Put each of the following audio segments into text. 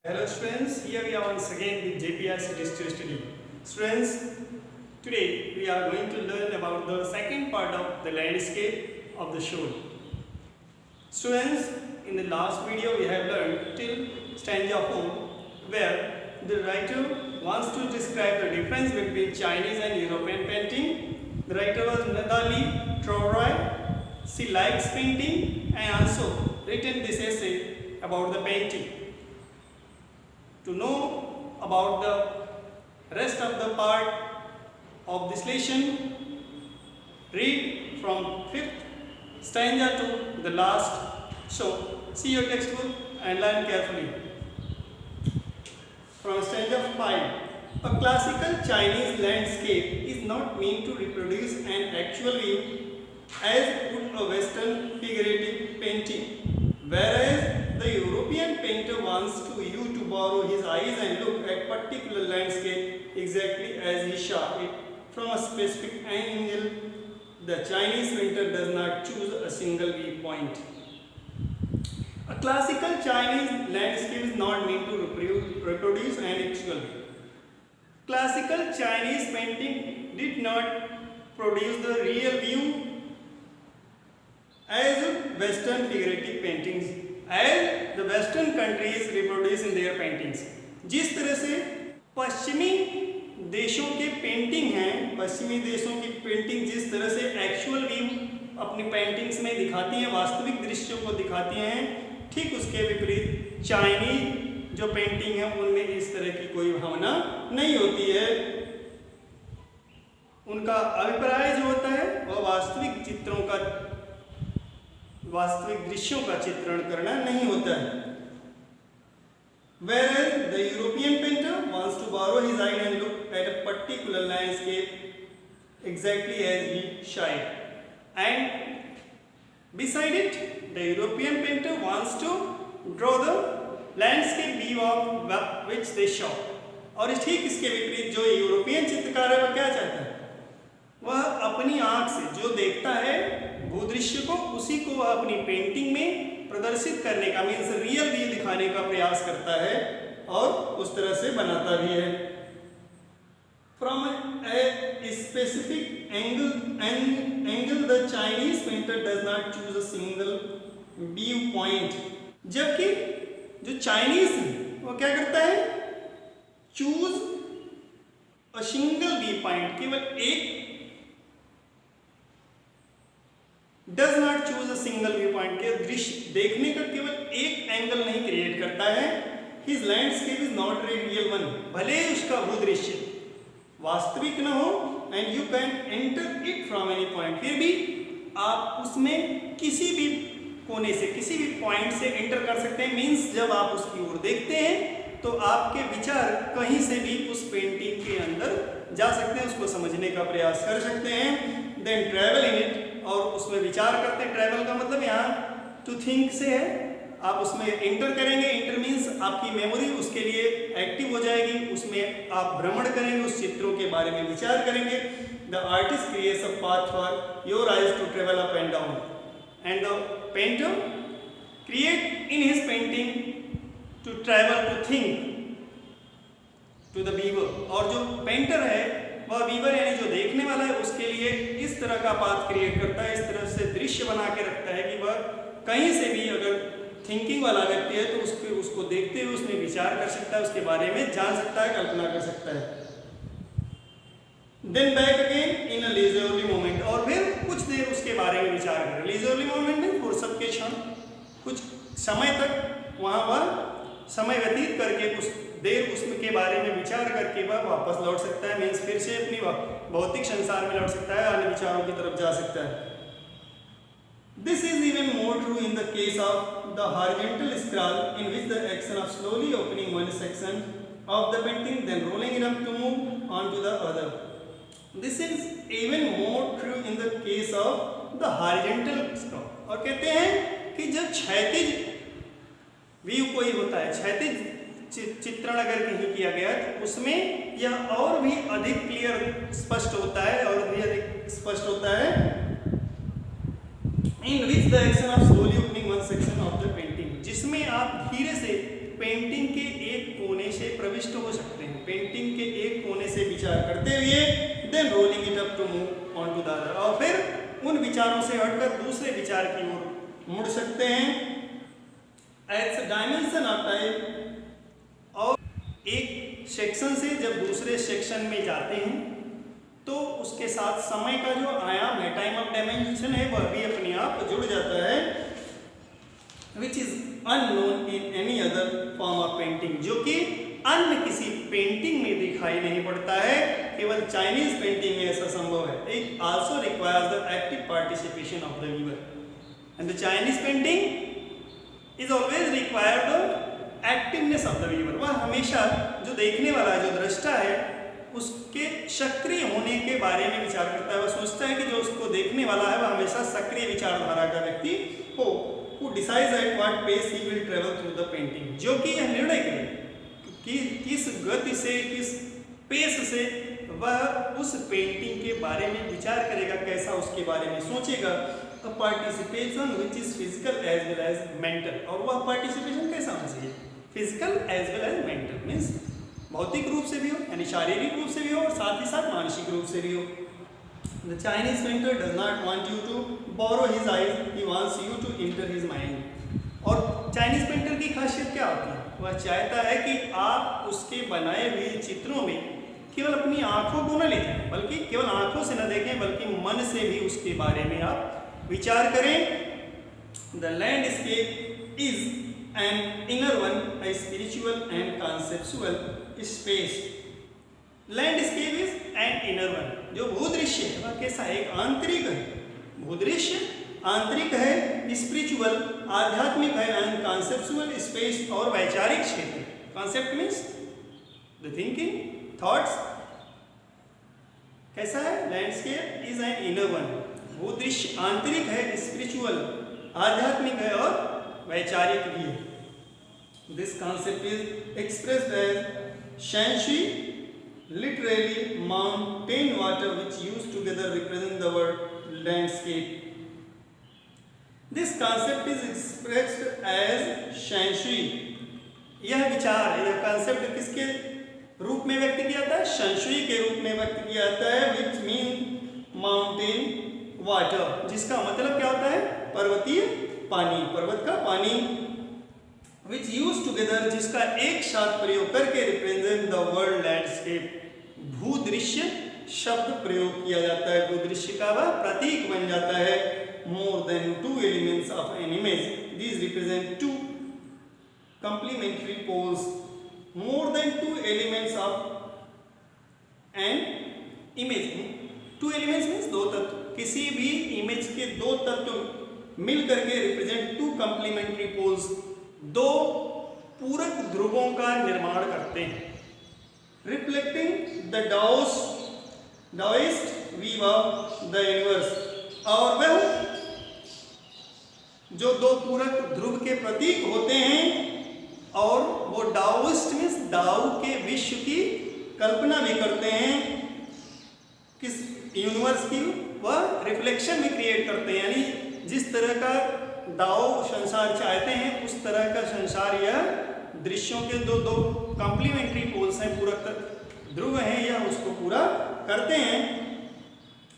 Hello students, here we are once again with JPRC Digital Study. Students, today we are going to learn about the second part of the landscape of the shore. Students, in the last video we have learned till stanza 4 where the writer wants to describe the difference between Chinese and European painting. The writer was Nathalie Troy. She likes painting and also written this essay about the painting. To know about the rest of the part of this lesson, read from 5th stanza to the last. So, see your textbook and learn carefully. From stanza 5, a classical Chinese landscape is not meant to reproduce an actual view as would a Western figurative painting, whereas the European painter wants you to borrow his eyes and look at particular landscape exactly as he saw it from a specific angle. The Chinese painter does not choose a single viewpoint. A classical Chinese landscape is not meant to reproduce an actual view. Classical Chinese painting did not produce the real view as Western figurative paintings as the Western countries reproduce in their paintings. जिस तरह से पश्चिमी देशों के painting हैं, पश्चिमी देशों की पेंटिंग जिस तरह से एक्चुअल व्यू अपनी पेंटिंग्स में दिखाती हैं, वास्तविक दृश्यों को दिखाती हैं, ठीक उसके विपरीत चाइनीज जो पेंटिंग है उनमें इस तरह की कोई भावना नहीं होती है. उनका अभिप्राय जो होता है वह वास्तविक दृश्यों का चित्रण करना नहीं होता है. Whereas the European painter wants to borrow his eye and look at a particular landscape exactly as he saw it. And beside it, the European painter wants to draw the landscape view of which they saw. और ठीक इसके विपरीत जो European चित्रकार है वह क्या चाहता है? वह अपनी आंख से जो देखता है भूदृश्य को उसी को वह अपनी पेंटिंग में प्रदर्शित करने का मीन्स रियल व्यू दिखाने का प्रयास करता है और उस तरह से बनाता भी है. From a specific angle the Chinese painter does not choose a single view point. जबकि जो चाइनीज वो क्या करता है? Choose a single view point, केवल एक does not choose a single view point के दृश्य देखने का केवल एक एंगल नहीं क्रिएट करता है. His landscape is not a real one, भले उसका भूदृश्य वास्तविक न हो and you can enter it from any point, फिर भी आप उसमें किसी भी कोने से किसी भी पॉइंट से एंटर कर सकते हैं. मीन्स जब आप उसकी ओर देखते हैं तो आपके विचार कहीं से भी उस पेंटिंग के अंदर जा सकते हैं, उसको समझने का प्रयास कर सकते हैं. देन ट्रैवल इन इट, और उसमें विचार करते हैं. ट्रैवल का मतलब यहाँ टू थिंक से है. आप उसमें एंटर करेंगे, एंटर मीन्स आपकी मेमोरी उसके लिए एक्टिव हो जाएगी, उसमें आप भ्रमण करेंगे, उस चित्रों के बारे में विचार करेंगे. The artist creates a path for your eyes to travel up and down and the painter create in his painting to travel to think to the viewer. और जो पेंटर है वह वीवर यानी जो देखने वाला है उसके लिए इस तरह का पाथ क्रिएट करता है, इस तरह से दृश्य बना के रखता है कि वह कहीं से भी अगर थिंकिंग वाला व्यक्ति है तो उसको देखते हुए उसमें विचार कर सकता है, उसके बारे में जान सकता है, कल्पना कर सकता है. Then back again in a leisurely moment, और फिर कुछ देर उसके बारे में विचार करें. लीजरली मोमेंट में फुर्सत के क्षण कुछ समय तक वहाँ वह समय व्यतीत करके कुछ देर उसके बारे में विचार करके वह वापस लौट सकता है. मीन्स फिर से अपनी भौतिक संसार में लौट सकता है, अन्य विचारों की तरफ जा सकता है. This is even more true in the case of the horizontal scroll in which the action of slowly opening one section of the painting then rolling it up to move on to the other. This is even more true in the case of the horizontal scroll. और कहते हैं कि जब क्षैतिज view कोई होता है, क्षैतिज चित्रण अगर कहीं किया गया तो उसमें यह और भी अधिक क्लियर स्पष्ट होता है, और भी अधिक स्पष्ट होता है. In which the action of slowly opening one section of the painting, जिसमें आप धीरे से पेंटिंग के एक प्रविष्ट हो सकते हैं पेंटिंग के एक कोने से विचार करते हुए, then rolling it up to move on to the other, और फिर उन विचारों से हटकर दूसरे विचार की ओर मुड़ सकते हैं। एज डायमेंशन ऑफ टाइम, और एक सेक्शन से जब दूसरे सेक्शन में जाते हैं तो उसके साथ समय का जो आयाम है, टाइम ऑफ डायमेंशन है, वह भी अपने आप जुड़ जाता है, which is unknown in any other form of painting, जो कि अन्य किसी पेंटिंग में दिखाई नहीं पड़ता है, केवल चाइनीज पेंटिंग में ऐसा संभव है। It also requires the active participation of the viewer, and the Chinese painting is always required the activeness of the viewer. वह हमेशा जो देखने वाला है, जो दृष्टा है, उसके सक्रिय होने के बारे में विचार करता है। वह सोचता है कि जो उसको देखने वाला है वह हमेशा सक्रिय विचारधारा का व्यक्ति हो, who decides at what pace he will travel through the painting, जो कि यह निर्णय करे कि किस गति से, किस पेस से वह उस पेंटिंग के बारे में विचार करेगा, कैसा उसके बारे में सोचेगा। A participation which is physical as well as mental, और वह पार्टिसिपेशन कैसा होना चाहिए, physical as well as mental, means भौतिक रूप से भी हो, यानी शारीरिक रूप से भी हो, और साथ ही साथ मानसिक रूप से भी हो। The Chinese painter does not want you to borrow his eyes, he wants you to enter his mind। और चाइनीज पेंटर की खासियत क्या होती है, वह चाहता है कि आप उसके बनाए हुए चित्रों में केवल अपनी आंखों को न ले जाएं, बल्कि केवल आंखों से न देखें, बल्कि मन से भी उसके बारे में आप विचार करें। The landscape is an inner one, a spiritual and conceptual space। Landscape is an inner one, जो भूदृश्य है वह कैसा है, एक आंतरिक है, भूदृश्य आंतरिक है, स्पिरिचुअल आध्यात्मिक है, एंड कॉन्सेप्चुअल स्पेस और वैचारिक क्षेत्र। Concept means the thinking, thoughts. कैसा है, landscape is an inner one, भूदृश्य आंतरिक है, स्पिरिचुअल आध्यात्मिक है और वैचारिक भी है। This concept is expressed as shanshui, literally mountain water which used together represent the word landscape। This concept is expressed as shanshui। यह विचार, यह concept किसके रूप में व्यक्त किया जाता है, shanshui के रूप में व्यक्त किया जाता है, which mean mountain water, जिसका मतलब क्या होता है, पर्वतीय पानी, पर्वत का पानी, which used together, जिसका एक साथ प्रयोग करके represent the world landscape, भूदृश्य शब्द प्रयोग किया जाता है, भूदृश्य का वह प्रतीक बन जाता है। More than two elements of an image, these represent two complementary poles. More than two elements of an image, two elements means दो तत्व, किसी भी इमेज के दो तत्व मिल करके रिप्रेजेंट टू कंप्लीमेंट्री पोल्स, दो पूरक ध्रुवों का निर्माण करते हैं। Reflecting the Taoist view of the universe, और वह जो दो पूरक ध्रुव के प्रतीक होते हैं, और वो डाओइस्ट मीन्स दाओ के विश्व की कल्पना भी करते हैं, किस यूनिवर्स की, वह रिफ्लेक्शन भी क्रिएट करते हैं, यानी जिस तरह का दाओ संसार चाहते हैं उस तरह का संसार यह दृश्यों के दो कॉम्प्लीमेंट्री पोल्स हैं, पूरक ध्रुव हैं, यह उसको पूरा करते हैं।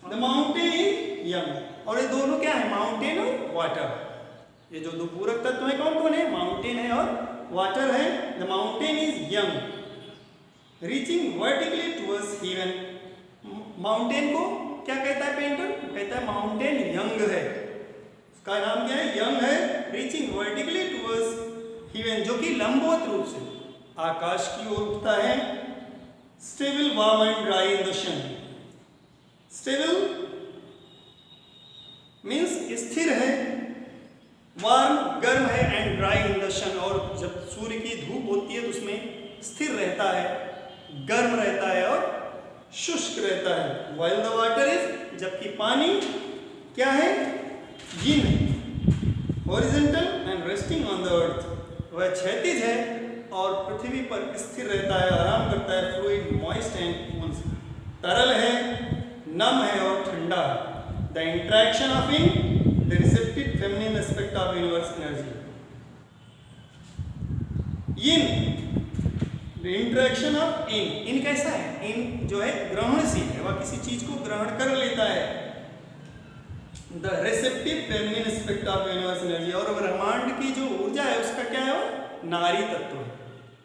द माउंटेन इज यंग, और ये दोनों क्या है, माउंटेन और वाटर। ये जो दो पूरक तत्व हैं कौन कौन है, माउंटेन है और वाटर है। The mountain is young reaching vertically towards heaven. Mountain को क्या कहता है पेंटर, कहता है माउंटेन यंग है, उसका नाम क्या है, यंग है, रीचिंग वर्टिकली टुवर्ड्स हेवन, जो कि लंबवत रूप से आकाश की ओर उठता है। Stable, warm and dry in the sun. Stable means स्थिर है, वार्म गर्म है, and dry in the sun, और जब सूर्य की धूप होती है तो उसमें स्थिर रहता है, गर्म रहता है और शुष्क रहता है। वाइल द वाटर इज, जबकि पानी क्या है, यिन है, horizontal and resting on the earth, वह क्षैतिज है और पृथ्वी पर स्थिर रहता है, आराम करता है। फ्लूइड, मॉइस्ट एंड कूल, तरल है, नम है और ठंडा है। The interaction of in the receptive feminine aspect of universe energy. Yin interaction of in कैसा है? इन जो है ग्रहणशील है, वह किसी चीज को ग्रहण कर लेता है। The receptive feminine aspect of universe energy, और ब्रह्मांड की जो ऊर्जा है उसका क्या है? वो नारी तत्व है।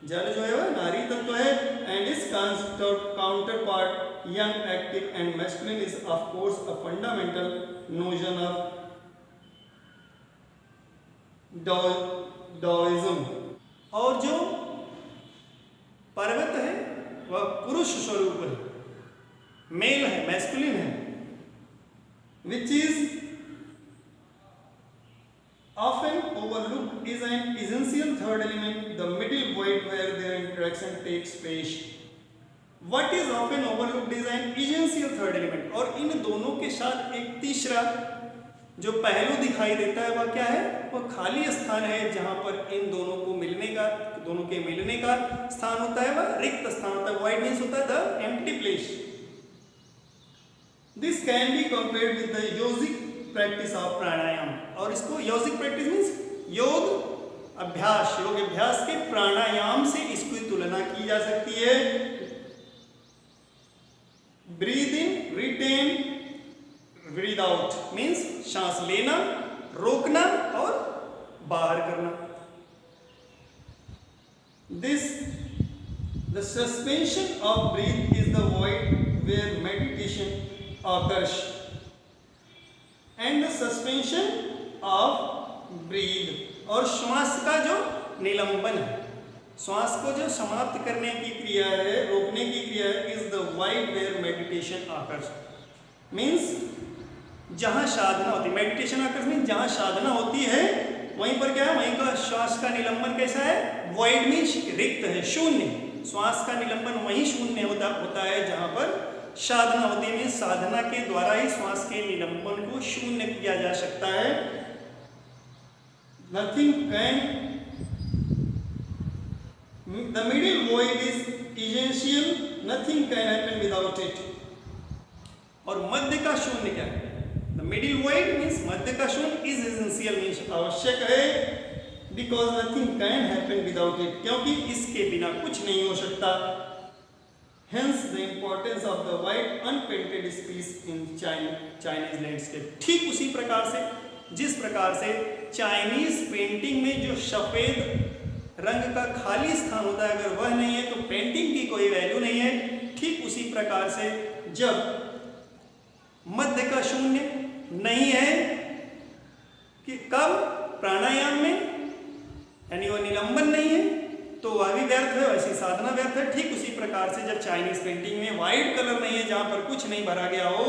जल जो है वह नारी तत्व है। And its counterpart yang active and masculine is of course a fundamental notion of Daoism. और जो पर्वत है वह पुरुष स्वरूप है, मेल है, मैस्कुलिन है, which is often overlooked is an essential third element, the middle void where their interaction takes place. What is often overlooked is an essential third element, और इन दोनों के साथ एक तीसरा जो पहलू दिखाई देता है वह क्या है? वह खाली स्थान है, जहां पर इन दोनों को मिलने का, दोनों के मिलने का स्थान होता है, वह रिक्त स्थान होता है। void means होता है the empty place. This can be compared with the yogic practice of प्राणायाम, और इसको योगिक प्रैक्टिस मीन्स योग अभ्यास, योग अभ्यास के प्राणायाम से इसकी तुलना की जा सकती है। Breathe in, retain, breathe out means सांस लेना, रोकना और बाहर करना। The suspension of breath is the void where meditation occurs, and the suspension of breath, और श्वास का जो निलंबन है, श्वास को जो समाप्त करने की क्रिया है, रोकने की क्रिया है, is the void where meditation occurs, means जहां साधना होती है, मेडिटेशन occurs means जहां साधना होती है वहीं पर क्या है? वहीं का श्वास का निलंबन कैसा है? void means रिक्त है, शून्य। श्वास का निलंबन वहीं शून्य होता है जहां पर साधना होती है। साधना के द्वारा ही श्वास के निलंबन को शून्य किया जा सकता है। Nothing can, the middle void is essential, nothing can happen without it। और मध्य का शून्य क्या है? The middle void means मध्य का शून्य is essential means आवश्यक है, because nothing can happen without it, क्योंकि इसके बिना कुछ नहीं हो सकता। Hence the importance of the white unpainted space in Chinese landscape। ठीक उसी प्रकार से जिस प्रकार से चाइनीज पेंटिंग में जो सफेद रंग का खाली स्थान होता है, अगर वह नहीं है तो पेंटिंग की कोई वैल्यू नहीं है। ठीक उसी प्रकार से जब मध्य का शून्य नहीं है कि कब प्राणायाम में, यानी वो निलंबन नहीं है, तो वह भी व्यर्थ है, वैसी साधना व्यर्थ है। ठीक उसी प्रकार से जब चाइनीज पेंटिंग में वाइट कलर नहीं है, जहां पर कुछ नहीं भरा गया हो,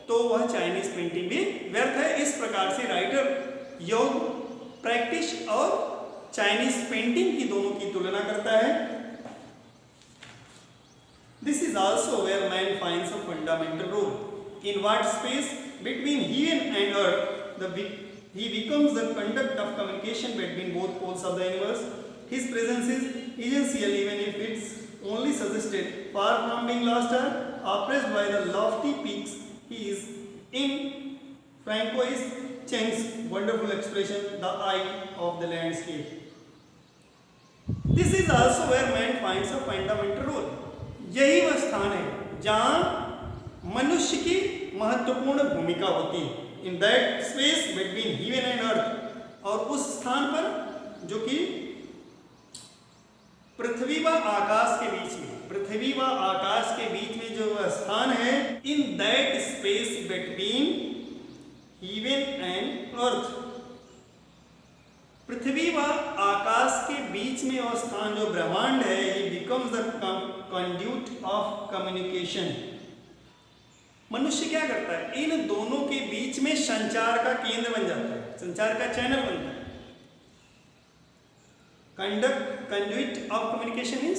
तो वह चाइनीज पेंटिंग भी व्यर्थ है। इस प्रकार से राइटर योग प्रैक्टिस और चाइनीज पेंटिंग की दोनों की तुलना करता है। This is also where man finds a fundamental role in what space between heaven and earth he becomes the conduct of communication between both poles of the universe. His presence is essential even if it's only suggested. Far from being lost or oppressed by the lofty peaks, he is in Francois Cheng's wonderful expression, the eye of the landscape. This is also where man finds a fundamental role. यही वह स्थान है जहाँ मनुष्य की महत्वपूर्ण भूमिका होती है। In that space between heaven and अर्थ, और उस स्थान पर जो कि पृथ्वी व आकाश के बीच में, पृथ्वी व आकाश के बीच में जो स्थान है, in that space between heaven and earth, पृथ्वी व आकाश के बीच में वह स्थान जो ब्रह्मांड है, ही becomes the conduit of communication. मनुष्य क्या करता है? इन दोनों के बीच में संचार का केंद्र बन जाता है, संचार का चैनल बनता है। कंड्यूट ऑफ कम्युनिकेशन इज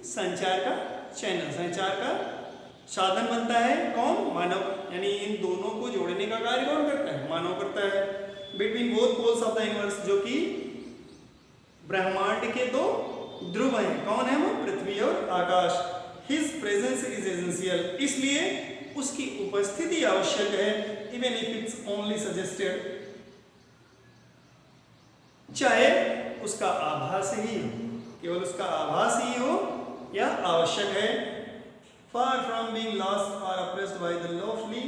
संचार का चैनल, संचार का साधन बनता है। कौन? मानव, यानी इन दोनों को जोड़ने का कार्य कौन करता है? मानव करता है। Between both poles of the universe, जो कि ब्रह्मांड के दो ध्रुव हैं। कौन है वो? पृथ्वी और आकाश। हिज प्रेजेंस इज एसेंशियल, इसलिए उसकी उपस्थिति आवश्यक है। Even if it's only suggested, चाहे उसका आभास ही हो, केवल उसका आभास ही हो, आवश्यक है। फार फ्रॉम बीइंग लॉस्ट और oppressed by the lofty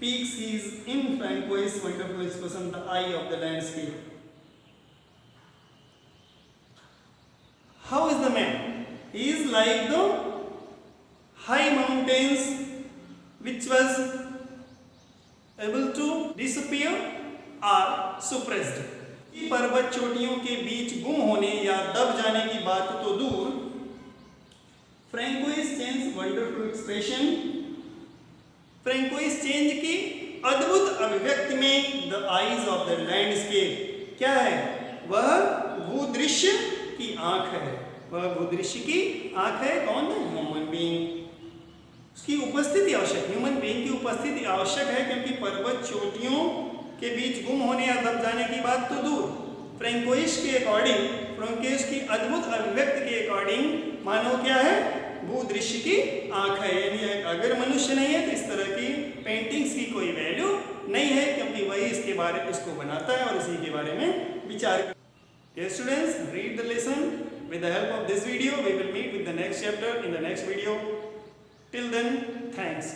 peaks he's in François wonderful expression the eye of the landscape. How is the man? He is like the high mountains which was able to disappear or suppressed. कि पर्वत चोटियों के बीच गुम होने या दब जाने की बात तो दूर, François change wonderful expression, François change की अद्भुत अभिव्यक्ति में the eyes of the landscape क्या है? वह भूदृश्य की आंख है। वह भूदृश्य की आंख है। कौन है? Human being. उसकी उपस्थिति आवश्यक, ह्यूमन बीइंग की उपस्थिति आवश्यक है, क्योंकि पर्वत चोटियों के बीच गुम होने या दब जाने की बात तो दूर, फ्रैंकोइस के अकॉर्डिंग, फ्रैंकोइस की अद्भुत अभिव्यक्ति के अकॉर्डिंग मानो क्या है? भूदृश्य की आंख है। यानी अगर मनुष्य नहीं है तो इस तरह की पेंटिंग्स की कोई वैल्यू नहीं है, क्योंकि वही इसको बनाता है और इसी के बारे में विचार। Dear students, read the lesson. With the help of this video, we will meet with the next chapter in the next video. Till then, thanks.